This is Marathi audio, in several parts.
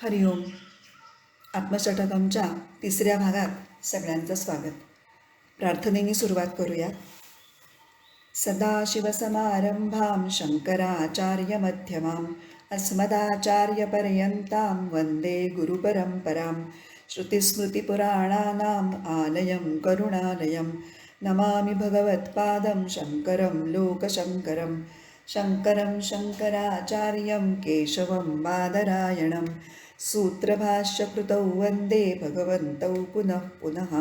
हरिओम. आत्मशतकमच्या तिसऱ्या भागात सगळ्यांचं स्वागत. प्रार्थनेने सुरुवात करूया. सदाशिवसमारंभां शंकराचार्यमध्यमाम् अस्मदाचार्यपर्यन्तां वन्दे गुरुपरम्परां. श्रुतिस्मृतिपुराणानाम् आलयं करुणालयं नमामि भगवत्पादं शङ्करं लोकशङ्करं. शङ्करं शङ्कराचार्यं केशवं बादरायणं सूत्रभाष्यकृतौ वन्दे भगवन्तौ पुनः पुनः.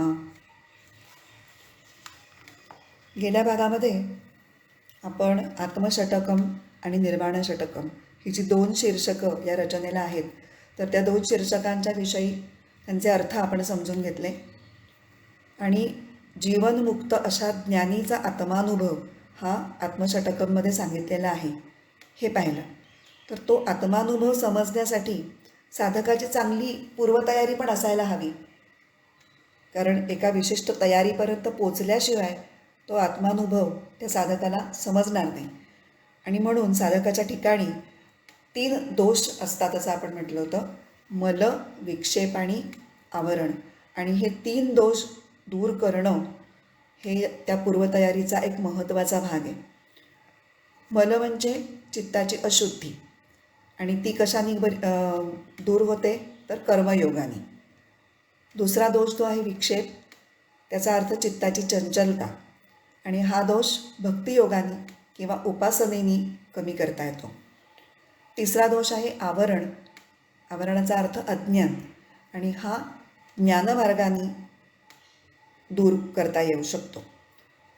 गेल्या भागामध्ये आपण आत्मषटकम आणि निर्वाण षटकम ही जी दोन शीर्षकं या रचनेला आहेत, तर त्या दोन शीर्षकांच्या विषयी त्यांचे अर्थ आपण समजून घेतले आणि जीवनमुक्त अशा ज्ञानीचा आत्मानुभव हा आत्मषटकममध्ये सांगितलेला आहे हे पाहिलं. तर तो आत्मानुभव समजण्यासाठी साधकाची चांगली पूर्वतयारी पण असायला हवी, कारण एका विशिष्ट तयारीपर्यंत पोचल्याशिवाय तो आत्मानुभव त्या साधकाला समजणार नाही. आणि म्हणून साधकाच्या ठिकाणी 3 दोष असतात असं आपण म्हटलं होतं: मल, विक्षेप आणि आवरण. आणि हे 3 दोष दूर करणं हे त्या पूर्वतयारीचा एक महत्त्वाचा भाग आहे. मल म्हणजे चित्ताची अशुद्धी, आणि ती कशाने दूर होते तर कर्मयोगाने. दुसरा दोष जो आहे विक्षेप, त्याचा अर्थ चित्ताची चंचलता, आणि हा दोष भक्तियोगाने किंवा उपासनेने कमी करता येतो. तिसरा दोष आहे आवरण. आवरणाचा अर्थ अज्ञान, आणि हा ज्ञानमार्गाने दूर करता येऊ शकतो.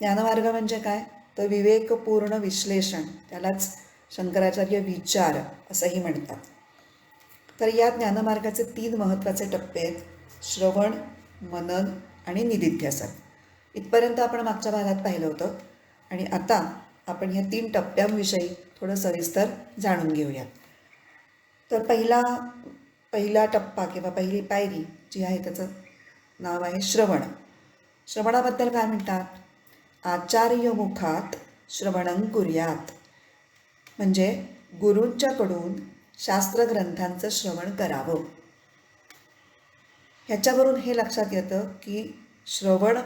ज्ञानमार्ग म्हणजे काय तर विवेकपूर्ण विश्लेषण, त्यालाच शंकराचार्य विचार असंही म्हणतात. तर या ज्ञानमार्गाचे 3 महत्त्वाचे टप्पे आहेत: श्रवण, मनन आणि निदिध्यासन. इथपर्यंत आपण मागच्या भागात पाहिलं होतं, आणि आता आपण ह्या 3 टप्प्यांविषयी थोडं सविस्तर जाणून घेऊयात. तर पहिला टप्पा किंवा पहिली पायरी जी आहे त्याचं नाव आहे श्रवण. श्रवणाबद्दल काय म्हणतात? आचार्यमुखात श्रवणं कुर्यात, म्हणजे गुरूंच्याकडून शास्त्रग्रंथांचं श्रवण करावं. ह्याच्यावरून हे लक्षात येतं की श्रवण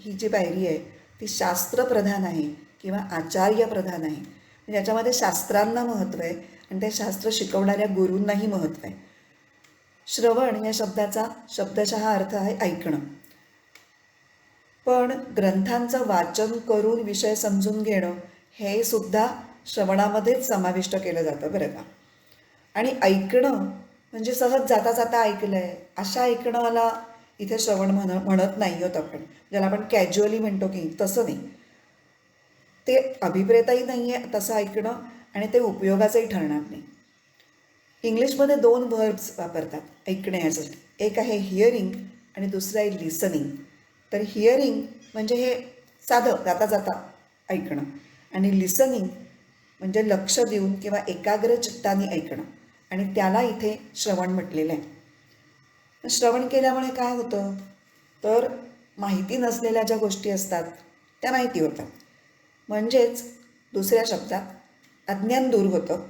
ही जी पायरी आहे ती शास्त्रप्रधान आहे किंवा आचार्यप्रधान आहे. म्हणजे याच्यामध्ये शास्त्रांना महत्त्व आहे आणि ते शास्त्र शिकवणाऱ्या गुरूंनाही महत्त्व आहे. श्रवण या शब्दाचा शब्दशः अर्थ आहे ऐकणं, पण ग्रंथांचं वाचन करून विषय समजून घेणं हे सुद्धा श्रवणामध्येच समाविष्ट केलं जातं बरं का. आणि ऐकणं म्हणजे सहज जाता जाता ऐकलं आहे अशा ऐकणाला इथे श्रवण म्हणत नाही होत आपण, ज्याला आपण कॅज्युअली म्हणतो की तसं नाही. ते अभिप्रेतही नाही आहे तसं ऐकणं, आणि ते उपयोगाचंही ठरणार नाही. इंग्लिशमध्ये 2 वर्ब्स वापरतात ऐकण्यासाठी. एक आहे हिअरिंग आणि दुसरं आहे लिसनिंग. तर हिअरिंग म्हणजे हे साधं जाता जाता ऐकणं, आणि लिसनिंग म्हणजे लक्ष देऊन किंवा एकाग्र चित्ताने ऐकणं, आणि त्याला इथे श्रवण म्हटलेलं आहे. श्रवण केल्यामुळे काय होतं तर माहिती नसलेल्या ज्या गोष्टी असतात त्या माहिती होतात. म्हणजेच दुसऱ्या शब्दात अज्ञान दूर होतं.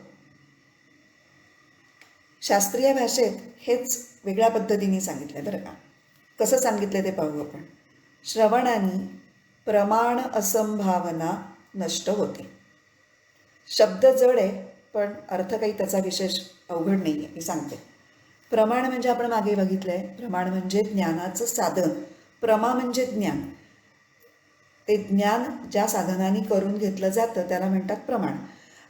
शास्त्रीय भाषेत हेच वेगळ्या पद्धतीने सांगितलं बरं का. कसं सांगितलं ते पाहू आपण. श्रवणाने प्रमाण असंभावना नष्ट होते. शब्द जड आहे पण अर्थ काही त्याचा विशेष अवघड नाही आहे, मी सांगते. प्रमाण म्हणजे आपण मागे बघितलं आहे, प्रमाण म्हणजे ज्ञानाचं साधन. प्रमा म्हणजे ज्ञान. ते ज्ञान ज्या साधनाने करून घेतलं जातं त्याला म्हणतात प्रमाण.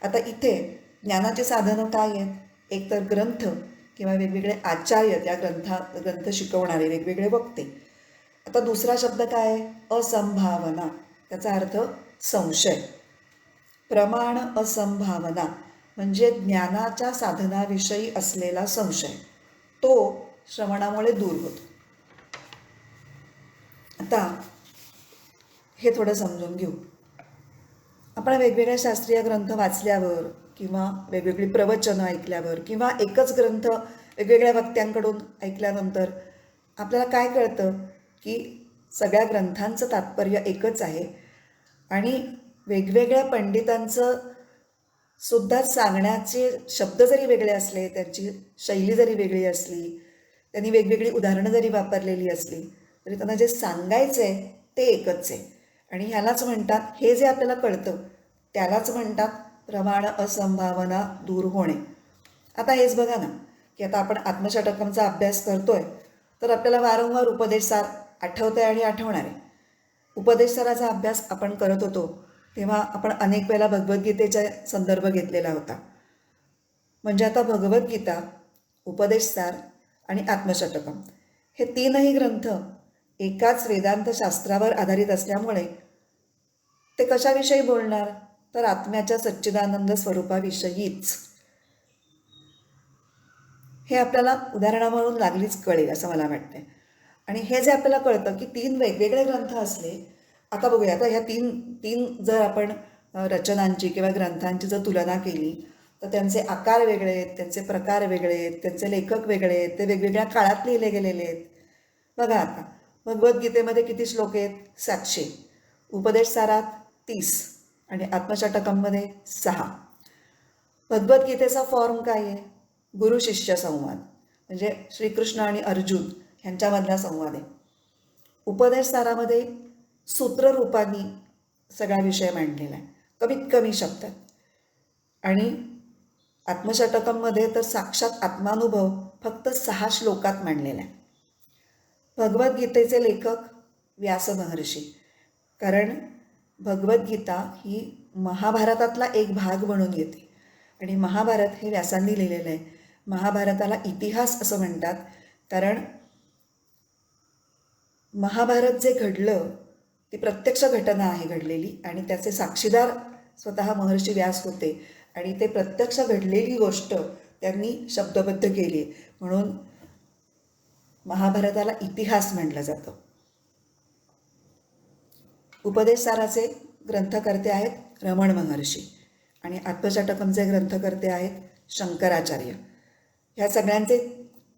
आता इथे ज्ञानाचे साधनं काय आहेत? एक तर ग्रंथ किंवा वेगवेगळे आचार्य, त्या ग्रंथ शिकवणारे वेगवेगळे वक्ते. आता दुसरा शब्द काय आहे? असंभावना. त्याचा अर्थ संशय. प्रमाण असंभावना म्हणजे ज्ञानाच्या साधनाविषयी असलेला संशय, तो श्रवणामुळे दूर होतो. आता हे थोडं समजून घेऊ. आपण वेगवेगळ्या शास्त्रीय ग्रंथ वाचल्यावर किंवा वेगवेगळी प्रवचनं ऐकल्यावर किंवा एकच ग्रंथ वेगवेगळ्या वक्त्यांकडून ऐकल्यानंतर आपल्याला काय कळतं की सगळ्या ग्रंथांचं तात्पर्य एकच आहे, आणि वेगवेगळ्या पंडितांचं सुद्धा सांगण्याचे शब्द जरी वेगळे असले, त्यांची शैली जरी वेगळी असली, त्यांनी वेगवेगळी उदाहरणं जरी वापरलेली असली, तरी त्यांना जे सांगायचं आहे ते एकच आहे. आणि ह्यालाच म्हणतात, हे जे आपल्याला कळतं त्यालाच म्हणतात प्रमाण असंभावना दूर होणे. आता हेच बघा ना, की आता आपण आत्मषटकमचा अभ्यास करतोय, तर आपल्याला वारंवार उपदेशसार आठवतंय आणि आठवणार आहे. उपदेशसाराचा अभ्यास आपण करत होतो तेव्हा आपण अनेक वेळेला भगवद्गीतेचा संदर्भ घेतलेला होता. म्हणजे आता भगवद्गीता, उपदेशसार आणि आत्मशतकम हे तीनही ग्रंथ एकाच वेदांत शास्त्रावर आधारित असल्यामुळे ते कशाविषयी बोलणार, तर आत्म्याच्या सच्चिदानंद स्वरूपाविषयीच. हे आपल्याला उदाहरणावरून लागलीच कळेल असं मला वाटतंय. आणि हे जे आपल्याला कळतं की तीन वेगवेगळे ग्रंथ असले, आता बघूया, आता ह्या तीन तीन जर आपण रचनांची किंवा ग्रंथांची जर तुलना केली, तर त्यांचे आकार वेगळे आहेत, त्यांचे प्रकार वेगळे आहेत, त्यांचे लेखक वेगळे आहेत, ते वेगवेगळ्या काळात लिहिले गेलेले आहेत. बघा आता भगवद्गीतेमध्ये किती श्लोक आहेत? 700. उपदेशसारात 30 आणि आत्मशतकममध्ये 6. भगवद्गीतेचा फॉर्म काय आहे? गुरु शिष्य संवाद, म्हणजे श्रीकृष्ण आणि अर्जुन ह्यांच्यामधला संवाद आहे. उपदेशसारामध्ये सूत्ररूपांनी सगळा विषय मांडलेला आहे, कमीत कमी शब्दात. आणि आत्मशतकममध्ये तर साक्षात आत्मानुभव फक्त 6 श्लोकात मांडलेला आहे. भगवद्गीतेचे लेखक व्यास महर्षी, कारण भगवद्गीता ही महाभारतातला एक भाग म्हणून येते आणि महाभारत हे व्यासांनी लिहिलेलं आहे. महाभारताला इतिहास असं म्हणतात, कारण महाभारत जे घडलं ती प्रत्यक्ष घटना आहे घडलेली आणि त्याचे साक्षीदार स्वतः महर्षी व्यास होते आणि ते प्रत्यक्ष घडलेली गोष्ट त्यांनी शब्दबद्ध केली, म्हणून महाभारताला इतिहास म्हटलं जातं. उपदेशसाराचे ग्रंथकर्ते आहेत रमण महर्षी आणि आत्मशतकमचे ग्रंथकर्ते आहेत शंकराचार्य. ह्या सगळ्यांचे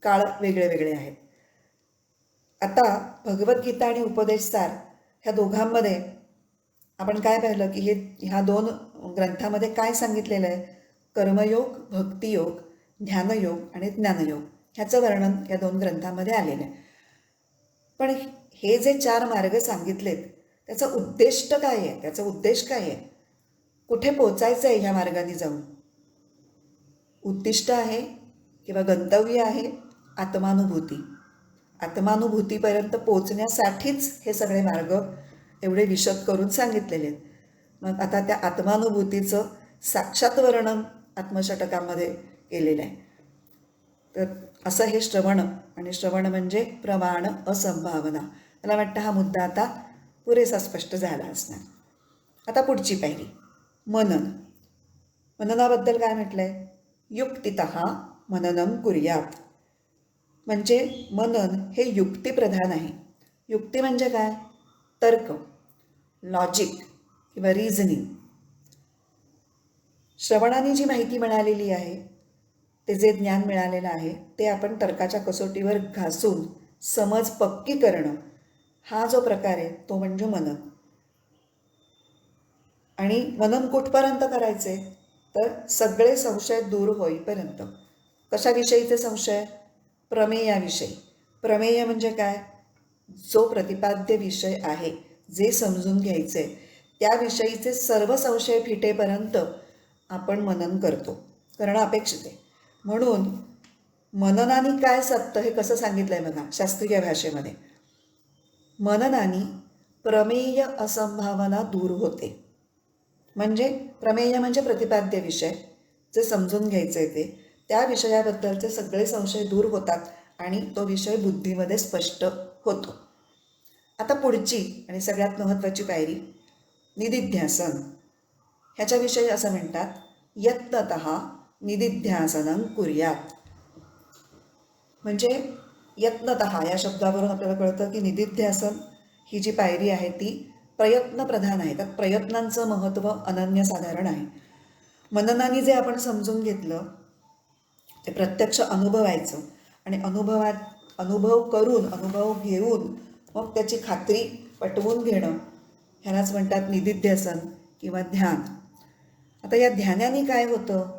काळ वेगळे वेगळे आहेत. आता भगवद्गीता आणि उपदेशसार ह्या दोघांमध्ये आपण काय पाहिलं की ह्या दोन ग्रंथामध्ये काय सांगितलेलं आहे? कर्मयोग, भक्तियोग, ध्यानयोग आणि ज्ञानयोग ह्याचं वर्णन या दोन ग्रंथामध्ये आलेलं आहे. पण हे जे 4 मार्ग सांगितलेत त्याचा उद्दिष्ट काय आहे? त्याचा उद्देश काय आहे? कुठे पोचायचं आहे ह्या मार्गाने जाऊन? उद्दिष्ट आहे किंवा गंतव्य आहे आत्मानुभूती. आत्मानुभूतीपर्यंत पोचण्यासाठीच हे सगळे मार्ग एवढे विशद करून सांगितलेले आहेत. मग आता त्या आत्मानुभूतीचं साक्षात वर्णन आत्मशतकामध्ये केलेलं आहे. तर असं हे श्रवण, आणि श्रवण म्हणजे प्रमाण असंभावना. मला वाटतं हा मुद्दा आता पुरेसा स्पष्ट झाला असणार. आता पुढची पायरी मनन. मननाबद्दल काय म्हटलं आहे? युक्तितः मननं कुर्यात. म्हणजे मनन हे युक्तिप्रधान आहे. युक्ती म्हणजे काय? तर्क, लॉजिक किंवा रिझनिंग. श्रवणाने जी माहिती मिळालेली आहे, ते जे ज्ञान मिळालेलं आहे ते आपण तर्काच्या कसोटीवर घासून समज पक्की करणं, हा जो प्रकार आहे तो म्हणजे मनन. आणि मनन कुठपर्यंत करायचे? तर सगळे संशय दूर होईपर्यंत. कशाविषयीचे संशय? प्रमेयाविषयी. प्रमेय म्हणजे काय? जो प्रतिपाद्य विषय आहे, जे समजून घ्यायचे त्याविषयीचे सर्व संशय फिटेपर्यंत आपण मनन करणं अपेक्षित आहे. म्हणून मननाने काय साधतं हे कसं सांगितलं आहे बघा शास्त्रीय भाषेमध्ये. मननाने प्रमेय असंभावना दूर होते. म्हणजे प्रमेय म्हणजे प्रतिपाद्य विषय, जे समजून घ्यायचे ते, त्या विषयाबद्दलचे सगळे संशय दूर होतात आणि तो विषय बुद्धीमध्ये स्पष्ट होतो. आता पुढची आणि सगळ्यात महत्त्वाची पायरी निदिध्यासन. ह्याच्याविषयी असं म्हणतात यत्नतः निदिध्यासनं कुर्यात. म्हणजे यत्नतः या शब्दावरून आपल्याला कळतं की निदिध्यासन ही जी पायरी आहे ती प्रयत्नप्रधान आहे. त्यात प्रयत्नांचं महत्त्व अनन्यसाधारण आहे. मननाने जे आपण समजून घेतलं ते प्रत्यक्ष अनुभवायचं आणि अनुभव करून, अनुभव घेऊन मग त्याची खात्री पटवून घेणं, ह्यालाच म्हणतात निदिध्यासन किंवा ध्यान. आता या ध्यानाने काय होतं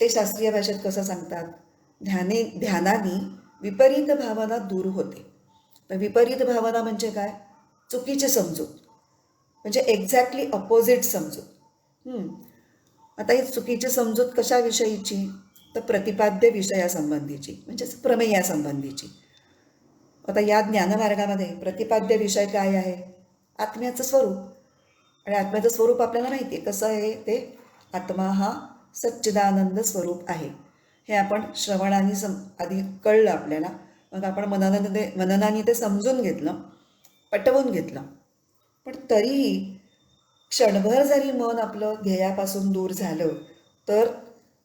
ते शास्त्रीय भाषेत कसं सांगतात? ध्यानाने विपरीत भावना दूर होते. तर विपरीत भावना म्हणजे काय? चुकीची समजूत, म्हणजे एक्झॅक्टली अपोजिट समजूत. आता ही चुकीची समजूत कशाविषयीची? तर प्रतिपाद्य विषयासंबंधीची, म्हणजेच प्रमेयासंबंधीची. आता या ज्ञानमार्गामध्ये प्रतिपाद्य विषय काय आहे? आत्म्याचं स्वरूप. आणि आत्म्याचं स्वरूप आपल्याला माहिती आहे कसं आहे ते. आत्मा हा सच्चिदानंद स्वरूप आहे. हे आपण श्रवणाने आधी कळलं आपल्याला, मग आपण मननाने ते समजून घेतलं, पटवून घेतलं. पण तरीही क्षणभर जरी मन आपलं ध्येयापासून दूर झालं तर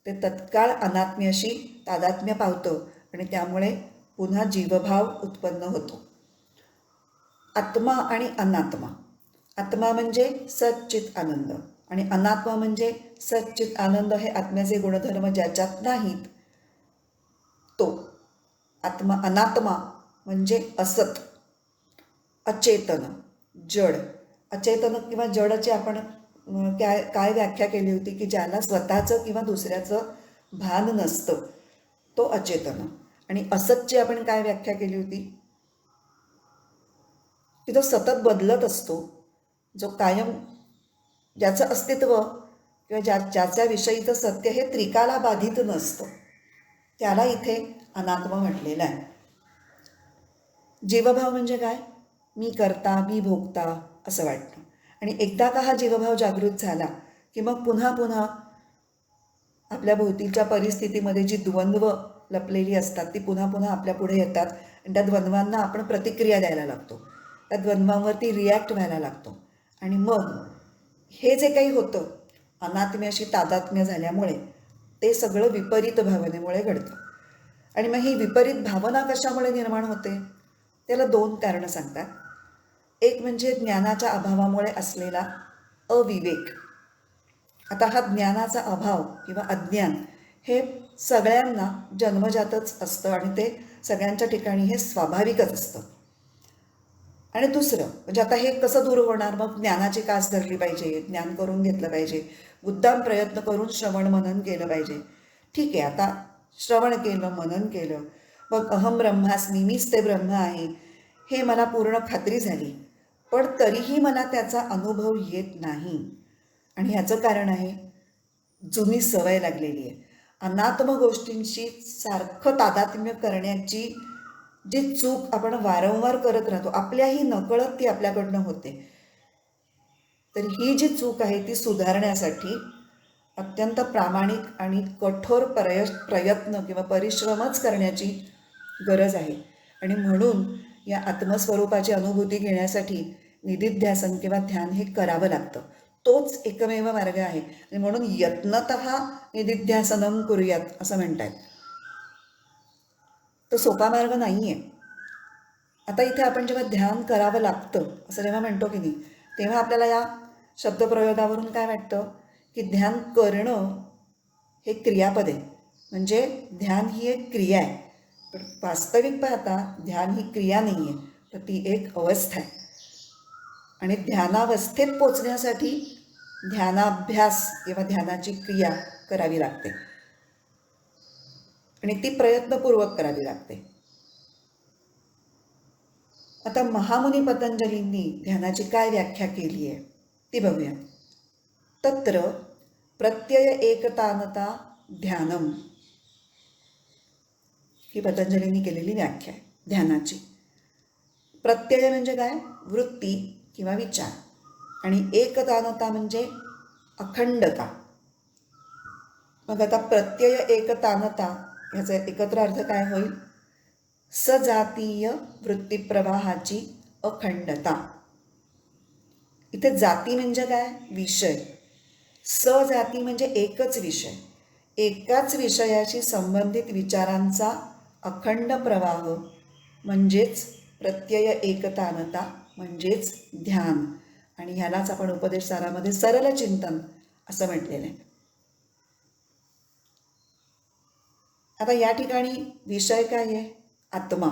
ते तत्काळ अनात्म्याशी तादात्म्य पावतं आणि त्यामुळे पुन्हा जीवभाव उत्पन्न होतो. आत्मा आणि अनात्मा. आत्मा म्हणजे सच्चित आनंद आणि अनात्मा म्हणजे सच्चित आनंद हे आत्म्याचे गुणधर्म ज्याच्यात नाहीत तो. अनात्मा म्हणजे असत, अचेतन, जड. अचेतन किंवा जडची आपण काय व्याख्या केली होती? की ज्याला स्वतःचं किंवा दुसऱ्याचं भान नसतं तो अचेतन. आणि असतची आपण काय व्याख्या केली होती? की तो सतत बदलत असतो, जो कायम, ज्याचं अस्तित्व किंवा ज्याच्या विषयीचं सत्य हे त्रिकाला बाधित नसतं, त्याला इथे अनात्मा म्हटलेलं आहे. जीवभाव म्हणजे काय? मी करता, मी भोगता असं वाटतं. आणि एकदा का हा जीवभाव जागृत झाला की मग पुन्हा पुन्हा आपल्या भोवतीच्या परिस्थितीमध्ये जी द्वंद्व लपलेली असतात ती पुन्हा पुन्हा आपल्या पुढे येतात आणि त्या द्वंद्वांना आपण प्रतिक्रिया द्यायला लागतो, त्या द्वंद्वांवरती रिॲक्ट व्हायला लागतो. आणि मग हे जे काही होतं अनात्म्याशी तादात्म्य झाल्यामुळे ते सगळं विपरीत भावनेमुळे घडतं. आणि मग ही विपरीत भावना कशामुळे निर्माण होते? त्याला दोन कारणं सांगतात. एक म्हणजे ज्ञानाच्या अभावामुळे असलेला अविवेक. आता हा ज्ञानाचा अभाव किंवा अज्ञान हे सगळ्यांना जन्मजातच असतं आणि ते सगळ्यांच्या ठिकाणी हे स्वाभाविकच असतं. आणि दुसरं म्हणजे आता हे कसं दूर होणार? मग ज्ञानाची कास धरली पाहिजे, ज्ञान करून घेतलं पाहिजे, मुद्दाम प्रयत्न करून श्रवण मनन केलं पाहिजे. ठीक आहे, आता श्रवण केलं, मनन केलं, मग अहम ब्रह्मास्मी, मीच ते ब्रह्म आहे हे मला पूर्ण खात्री झाली, पण तरीही मला त्याचा अनुभव येत नाही. आणि ह्याचं कारण आहे जुनी सवय लागलेली आहे. अनात्म गोष्टींशी सारखं तादात्म्य करण्याची जी चूक आपण वारंवार करत राहतो, आपल्याही नकळत ती आपल्याकडनं होते. तर ही जी चूक आहे ती सुधारण्यासाठी अत्यंत प्रामाणिक आणि कठोर प्रयत्न किंवा परिश्रमच करण्याची गरज आहे. आणि म्हणून या आत्मस्वरूपाची अनुभूती घेण्यासाठी निदिध्यासन किंवा ध्यान हे करावं लागतं. तोच एकमेव मार्ग आहे. आणि म्हणून यत्नतः निदिध्यासनम करूयात असं म्हणतात. तो सोपा मार्ग नाही आहे. आता इथे आपण जेव्हा ध्यान करावं लागतं असं जेव्हा म्हणतो की नाही, तेव्हा आपल्याला या शब्दप्रयोगावरून काय वाटतं? की ध्यान करणं हे क्रियापद आहे, म्हणजे ध्यान ही एक क्रिया आहे. पण वास्तविक पाहता ध्यान ही क्रिया नाही आहे, तर ती एक अवस्था आहे. आणि ध्यानावस्थेत पोचण्यासाठी ध्यानाभ्यास किंवा ध्यानाची क्रिया करावी लागते आणि ती प्रयत्नपूर्वक करावी लागते. आता महामुनी पतंजलींनी ध्यानाची काय व्याख्या केली आहे ती बघूया. तत्र प्रत्यय एकतानता ध्यानम, ही पतंजलींनी केलेली व्याख्या आहे ध्यानाची. प्रत्यय म्हणजे काय? वृत्ती किंवा विचार. आणि एकतानता म्हणजे अखंडता. मग आता प्रत्यय एकतानता ह्याचा एकत्र अर्थ काय होईल? सजातीय वृत्तीप्रवाहाची अखंडता. इथे जाती म्हणजे काय? विषय. सजाती म्हणजे एकच विषय, एकाच विषयाशी संबंधित विचारांचा अखंड प्रवाह म्हणजेच प्रत्यय एकतानता, म्हणजेच ध्यान. आणि ह्यालाच आपण उपदेशसारामध्ये सरल चिंतन असं म्हटलेलं आहे. आता या ठिकाणी विषय काय आहे? आत्मा.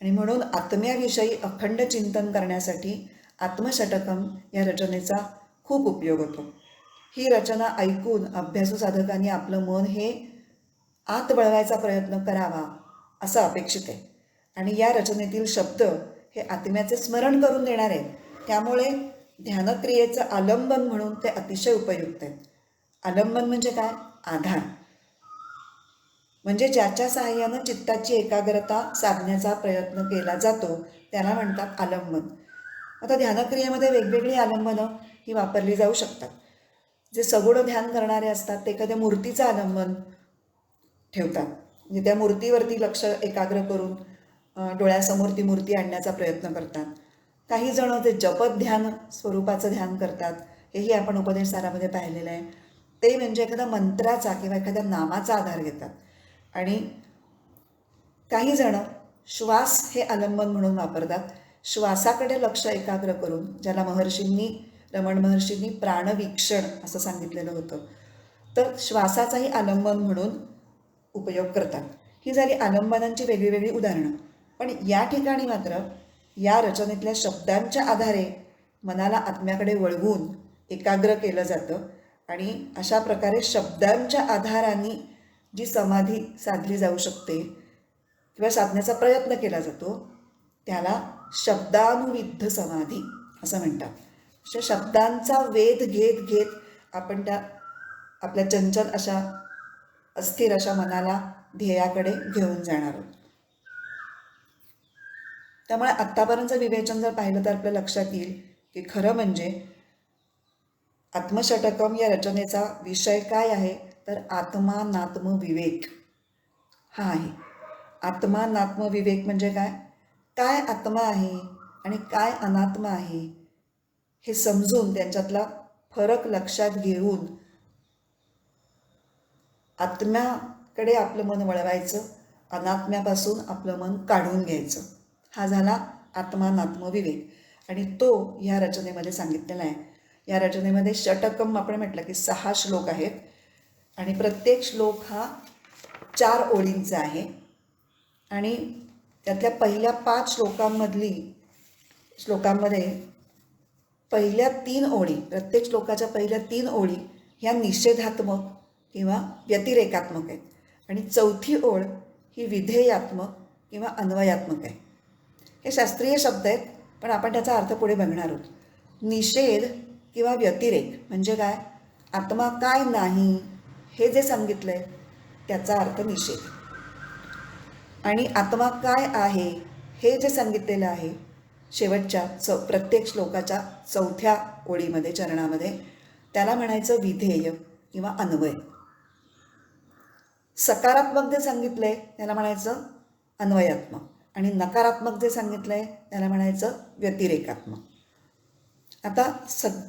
आणि म्हणून आत्म्याविषयी अखंड चिंतन करण्यासाठी आत्मषटकम या रचनेचा खूप उपयोग होतो. ही रचना ऐकून अभ्यासू साधकांनी आपलं मन हे आत वळवायचा प्रयत्न करावा असं अपेक्षित आहे. आणि या रचनेतील शब्द हे आत्म्याचे स्मरण करून देणार आहेत. त्यामुळे ध्यानक्रियेचं आलंबन म्हणून ते अतिशय उपयुक्त आहेत. आलंबन म्हणजे काय? आधार. म्हणजे ज्याच्या सहाय्यानं चित्ताची एकाग्रता साधण्याचा प्रयत्न केला जातो त्याला म्हणतात आलंबन. आता ध्यानक्रियेमध्ये वेगवेगळी आलंबनं ही वापरली जाऊ शकतात. जे सगुण ध्यान करणारे असतात ते एखाद्या मूर्तीचं आलंबन ठेवतात. म्हणजे त्या मूर्तीवरती लक्ष एकाग्र करून डोळ्यासमोर ती मूर्ती आणण्याचा प्रयत्न करतात. काही जण जे जपत ध्यान स्वरूपाचं ध्यान करतात, हेही आपण उपदेशसारामध्ये पाहिलेलं आहे. ते म्हणजे एखाद्या मंत्राचा किंवा एखाद्या नामाचा आधार घेतात. आणि काही जण श्वास हे आलंबन म्हणून वापरतात. श्वासाकडे लक्ष एकाग्र करून, ज्याला रमण महर्षींनी प्राणवीक्षण असं सांगितलेलं होतं, तर श्वासाचाही आलंबन म्हणून उपयोग करतात. ही झाली आलंबनांची वेगळी वेगळी उदाहरणं. पण या ठिकाणी मात्र या रचनेतल्या शब्दांच्या आधारे मनाला आत्म्याकडे वळवून एकाग्र केलं जातं. आणि अशा प्रकारे शब्दांच्या आधाराने जी समाधी साधली जाऊ शकते किंवा साधण्याचा प्रयत्न केला जातो त्याला शब्दानुविद्ध समाधी असं म्हणतात. अशा शब्दांचा वेध घेत घेत आपण त्या आपल्या चंचल अशा अस्थिर अशा मनाला ध्येयाकडे घेऊन जाणार आहोत. त्यामुळे आत्तापर्यंतचं विवेचन जर पाहिलं तर आपल्या लक्षात येईल की खरं म्हणजे आत्मषटकम या रचनेचा विषय काय आहे तर आत्मानात्म विवेक हा आहे. आत्मानात्म विवेक म्हणजे काय? काय आत्मा आहे आणि काय अनात्मा आहे हे समजून त्यांच्यातला फरक लक्षात घेऊन आत्म्याकडे आपलं मन वळवायचं, अनात्म्यापासून आपलं मन काढून घ्यायचं. हा झाला आत्मानात्म विवेक. आणि तो ह्या रचनेमध्ये सांगितलेला आहे. या रचनेमध्ये षटकम आपण म्हटलं की 6 श्लोक आहेत आणि प्रत्येक श्लोक हा 4 ओळींचा आहे. आणि त्यातल्या पहिल्या 5 श्लोकांमध्ये पहिल्या 3 ओळी, प्रत्येक श्लोकाच्या पहिल्या 3 ओळी ह्या निषेधात्मक किंवा व्यतिरेकात्मक आहेत. आणि चौथी ओळ ही विधेयात्मक किंवा अन्वयात्मक आहे. हे शास्त्रीय शब्द आहेत पण आपण त्याचा अर्थ पुढे बघणार आहोत. निषेध किंवा व्यतिरेक म्हणजे काय? आत्मा काय नाही हे जे सांगितलं आहे त्याचा अर्थ निषेध. आणि आत्मा काय आहे हे जे सांगितलेलं आहे शेवटच्या प्रत्येक श्लोकाच्या 4थ्या ओळीमध्ये, चरणामध्ये, त्याला म्हणायचं विधेय किंवा अन्वय. सकारात्मक जे सांगितलं आहे त्याला म्हणायचं अन्वयात्मक आणि नकारात्मक जे सांगितलं आहे त्याला म्हणायचं व्यतिरेकात्मक. आता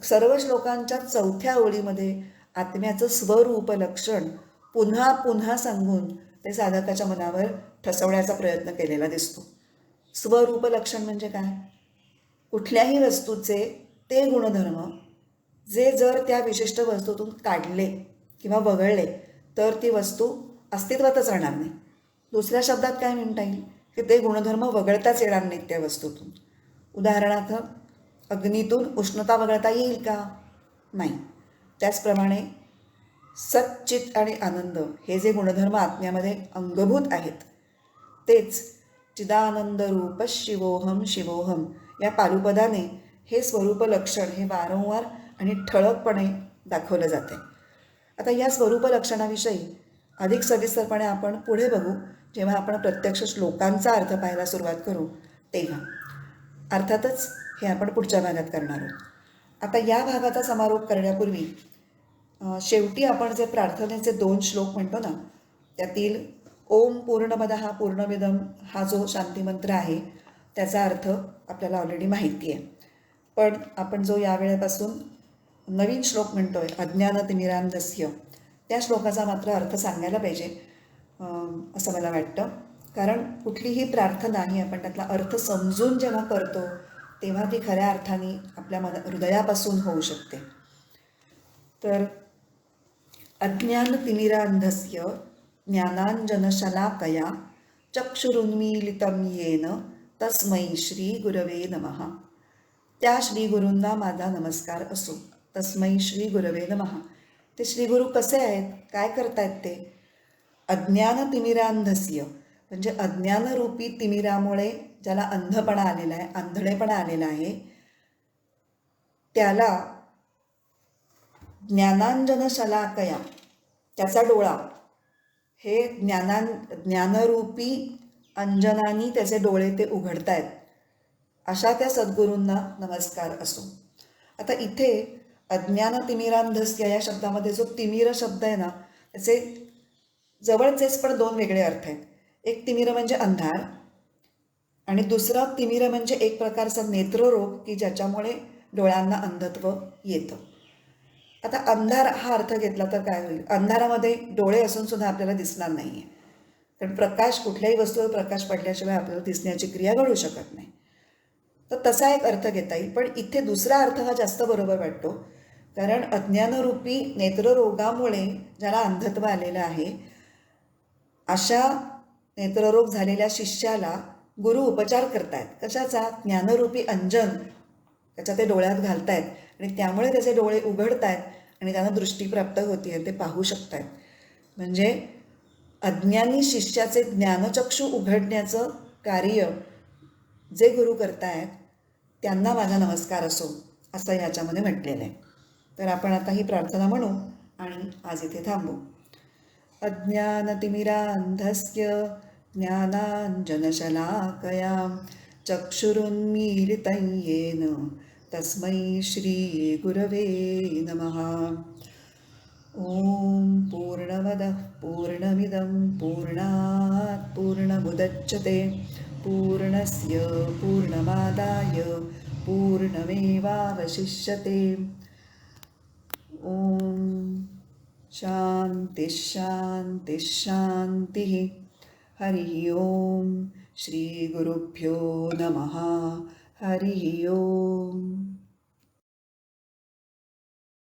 सर्व श्लोकांच्या 4थ्या ओळीमध्ये आत्म्याचं स्वरूप लक्षण पुन्हा पुन्हा सांगून ते साधकाच्या मनावर ठसवण्याचा प्रयत्न केलेला दिसतो. स्वरूप लक्षण म्हणजे काय? कुठल्याही वस्तूचे ते गुणधर्म जे जर त्या विशिष्ट वस्तूतून काढले किंवा वगळले तर ती वस्तू अस्तित्वातच राहणार नाही. दुसऱ्या शब्दात काय म्हणता येईल की ते गुणधर्म वगळताच येणार नाहीत त्या वस्तूतून. उदाहरणार्थ अग्नीतून उष्णता वगळता येईल का? नाही. त्याचप्रमाणे सच्चित आणि आनंद हे जे गुणधर्म आत्म्यामध्ये अंगभूत आहेत तेच चिदानंद रूप शिवोहम शिवोहम या पारुपदाने हे स्वरूप लक्षण हे वारंवार आणि ठळकपणे दाखवलं जाते. आता या स्वरूप लक्षणाविषयी अधिक सविस्तरपणे आपण पुढे बघू जेव्हा आपण प्रत्यक्ष श्लोकांचा अर्थ पाहायला सुरुवात करू तेव्हा. अर्थातच हे आपण पुढच्या भागात करणार आहोत. आता या भागाचा समारोप करण्यापूर्वी शेवटी आपण जे प्रार्थनेचे 2 श्लोक म्हणतो ना त्यातील ओम पूर्णमदः पूर्णमिदं हा जो शांतिमंत्र आहे त्याचा अर्थ आपल्याला ऑलरेडी माहिती आहे. पण आपण जो या वेळेपासून नवीन श्लोक म्हणतोय अज्ञानतिमिरान्धस्य त्या श्लोकाचा मात्र अर्थ सांगायला पाहिजे असं मला वाटतं. कारण कुठलीही प्रार्थना ही आपण त्यातला अर्थ समजून जेव्हा करतो तेव्हा ती खऱ्या अर्थाने आपल्या हृदयापासून होऊ शकते. तर अज्ञानतिमिरान्धस्य ज्ञानाञ्जनशलाकया चक्षुरुन्मीलितं येन तस्मै श्री गुरवे नमः. त्या श्री गुरूंना माझा नमस्कार असो. तस्मै श्री गुरवे नमः. ते श्रीगुरू कसे आहेत, काय करतायत ते? अज्ञान तिमिरांधस्य, म्हणजे अज्ञानरूपी तिमिरामुळे ज्याला अंधपणा आलेला आहे, आंधळेपणा आलेला आहे, त्याला ज्ञानांजन शलाकया, त्याचा डोळा हे ज्ञानरूपी अंजनानी त्याचे डोळे ते उघडतायत, अशा त्या सद्गुरूंना नमस्कार असो. आता इथे अज्ञान तिमिरांधस्य या शब्दामध्ये जो तिमिर शब्द आहे ना, त्याचे जवळचेच पण दोन वेगळे अर्थ आहेत. एक तिमिर म्हणजे अंधार आणि दुसरा तिमिर म्हणजे एक प्रकारचा नेत्ररोग की ज्याच्यामुळे डोळ्यांना अंधत्व येतं. आता अंधार हा अर्थ घेतला तर काय होईल? अंधारामध्ये डोळे असून सुद्धा आपल्याला दिसणार नाही आहे, कारण प्रकाश, कुठल्याही वस्तूवर प्रकाश पडल्याशिवाय आपल्याला दिसण्याची क्रिया घडू शकत नाही. तर तसा एक अर्थ घेता येईल. पण इथे दुसरा अर्थ हा जास्त बरोबर वाटतो, कारण अज्ञानरूपी नेत्ररोगामुळे ज्याला अंधत्व आलेलं आहे, अशा नेत्ररोग झालेल्या शिष्याला गुरु उपचार करतायत. कशाचा? ज्ञानरूपी अंजन त्याच्या ते डोळ्यात घालतायत आणि त्यामुळे त्याचे डोळे उघडतायत आणि त्यांना दृष्टी प्राप्त होती आहे, ते पाहू शकतायत. म्हणजे अज्ञानी शिष्याचे ज्ञानचक्षु उघडण्याचं कार्य जे गुरु करतायत त्यांना माझा नमस्कार असो, असं याच्यामध्ये म्हटलेलं आहे. तर आपण आता ही प्रार्थना म्हणू आणि आज इथे थांबू. अज्ञानतिमिरान्धस्य ज्ञानाञ्जनशलाकया चक्षुरुन्मीलितं येन तस्मै श्रीगुरवे नमः. ॐ पूर्णमदः पूर्णमिदं पूर्णात् पूर्णमुदच्यते पूर्णस्य पूर्णमादाय पूर्णमेवावशिष्यते. ॐ शान्तिः शान्तिः शान्तिः. हरिः ओम. श्रीगुरुभ्यो नमः. हरिः ओम.